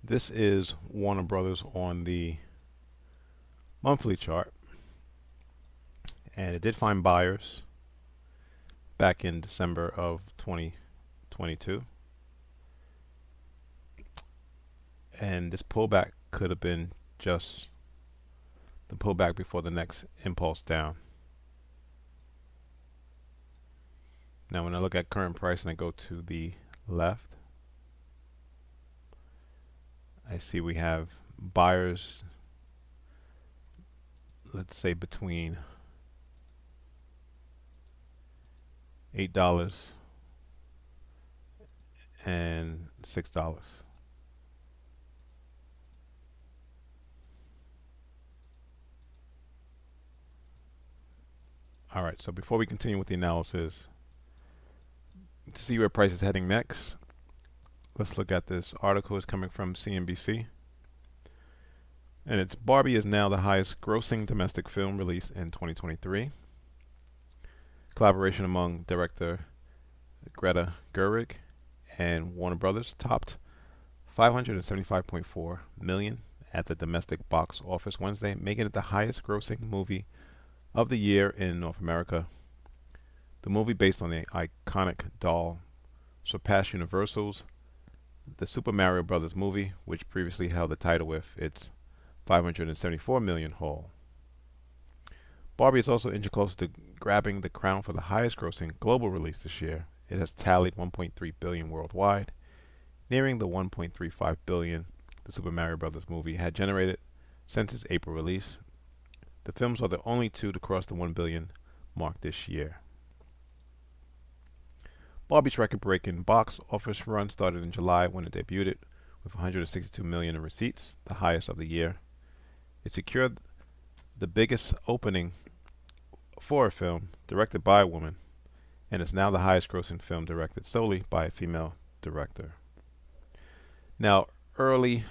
This is Warner Brothers on the monthly chart, and it did find buyers back in December of 2022. And this pullback could have been just the pullback before the next impulse down. Now, when I look at current price and I go to the left, I see we have buyers, let's say between $8 and $6. All right, so before we continue with the analysis, to see where price is heading next, let's look at this article. It's coming from CNBC. And it's Barbie is now the highest grossing domestic film released in 2023. Collaboration among director Greta Gerwig and Warner Brothers topped 575.4 million at the domestic box office Wednesday, making it the highest grossing movie of the year in North America. The movie, based on the iconic doll, surpassed Universal's The Super Mario Bros. Movie, which previously held the title with its 574 million haul. Barbie is also inching closer to grabbing the crown for the highest grossing global release this year. It has tallied 1.3 billion worldwide, nearing the 1.35 billion the Super Mario Bros. Movie had generated since its April release. The films are the only two to cross the 1 billion mark this year. Barbie's record-breaking box office run started in July when it debuted with 162 million in receipts, the highest of the year. It secured the biggest opening for a film directed by a woman, and is now the highest grossing film directed solely by a female director. Now, early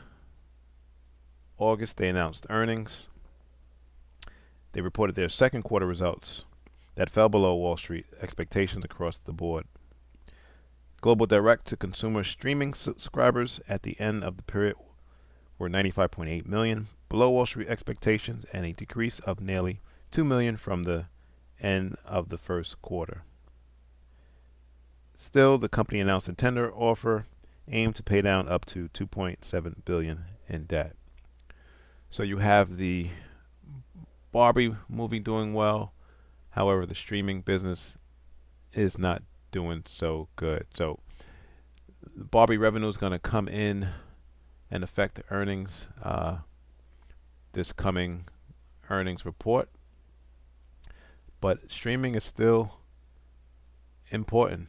August, they announced earnings. They reported their second quarter results that fell below Wall Street expectations across the board. Global direct-to-consumer streaming subscribers at the end of the period were 95.8 million, below Wall Street expectations, and a decrease of nearly 2 million from the end of the first quarter. Still, the company announced a tender offer aimed to pay down up to 2.7 billion in debt. So you have the Barbie movie doing well. However, the streaming business is not doing so good. So the Barbie revenue is going to come in and affect the earnings this coming earnings report. But streaming is still important.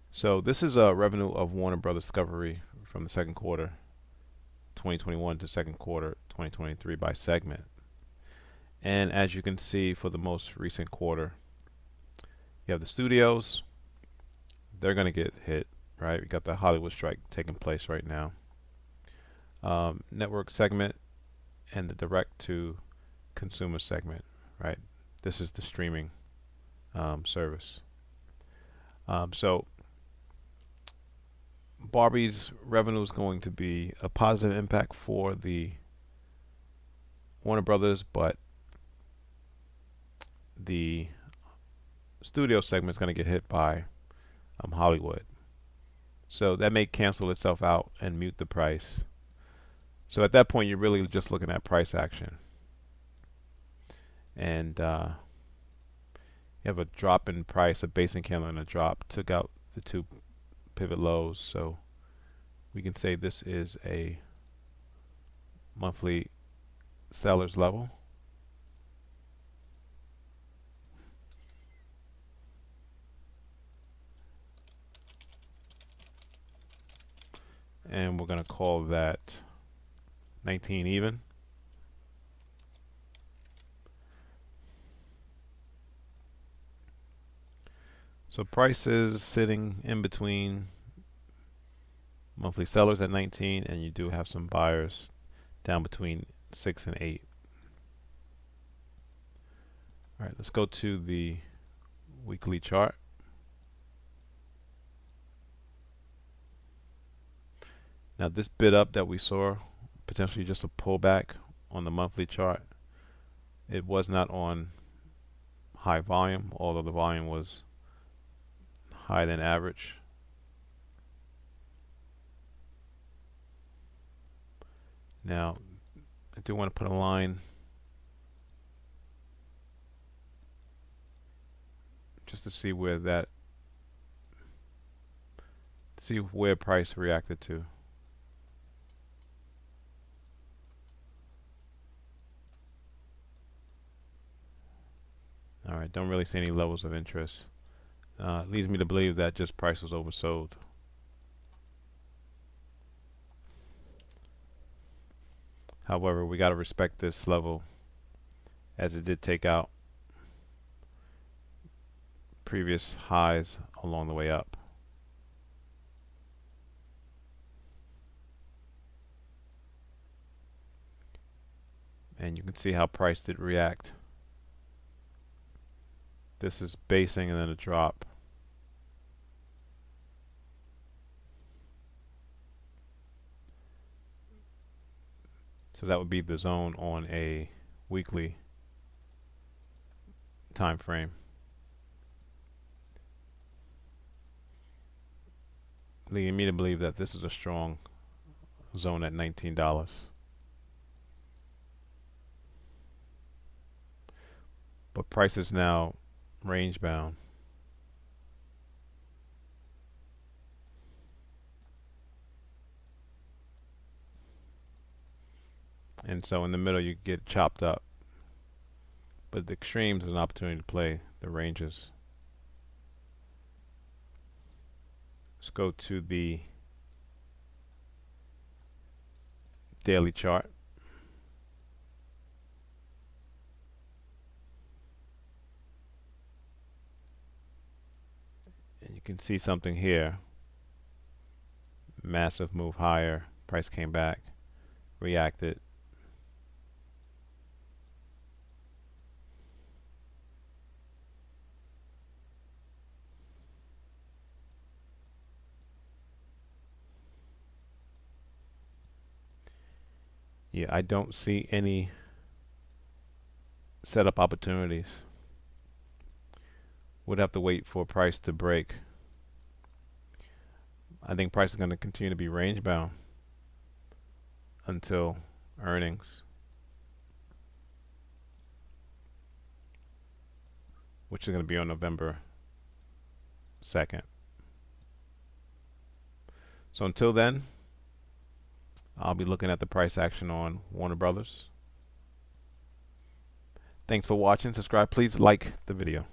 So this is a revenue of Warner Brothers Discovery from the second quarter 2021 to second quarter 2023 by segment. And as you can see, for the most recent quarter, you have the studios. They're going to get hit, right? We got the Hollywood strike taking place right now. Network segment and the direct-to-consumer segment, right? This is the streaming service. So Barbie's revenue is going to be a positive impact for the Warner Brothers, but the studio segment is going to get hit by Hollywood. So that may cancel itself out and mute the price. So at that point, you're really just looking at price action. And you have a drop in price, a basing candle and a drop, took out the two pivot lows. So we can say this is a monthly seller's level. And we're going to call that 19 even. So price is sitting in between monthly sellers at 19, and you do have some buyers down between 6 and 8. All right, let's go to the weekly chart. Now this bid up that we saw, potentially just a pullback on the monthly chart. It was not on high volume, although the volume was higher than average. Now, I do want to put a line just to see where price reacted to. All right, don't really see any levels of interest. Leads me to believe that just price was oversold. However, we got to respect this level as it did take out previous highs along the way up. And you can see how price did react. This is basing and then a drop. So that would be the zone on a weekly time frame. Leading me to believe that this is a strong zone at $19. But price is now range bound. And so in the middle you get chopped up. But the extremes is an opportunity to play the ranges. Let's go to the daily chart. And you can see something here. Massive move higher. Price came back, reacted. Yeah, I don't see any setup opportunities. Would have to wait for price to break. I think price is going to continue to be range bound until earnings, which is going to be on November 2nd. So until then, I'll be looking at the price action on Warner Brothers. Thanks for watching. Subscribe. Please like the video.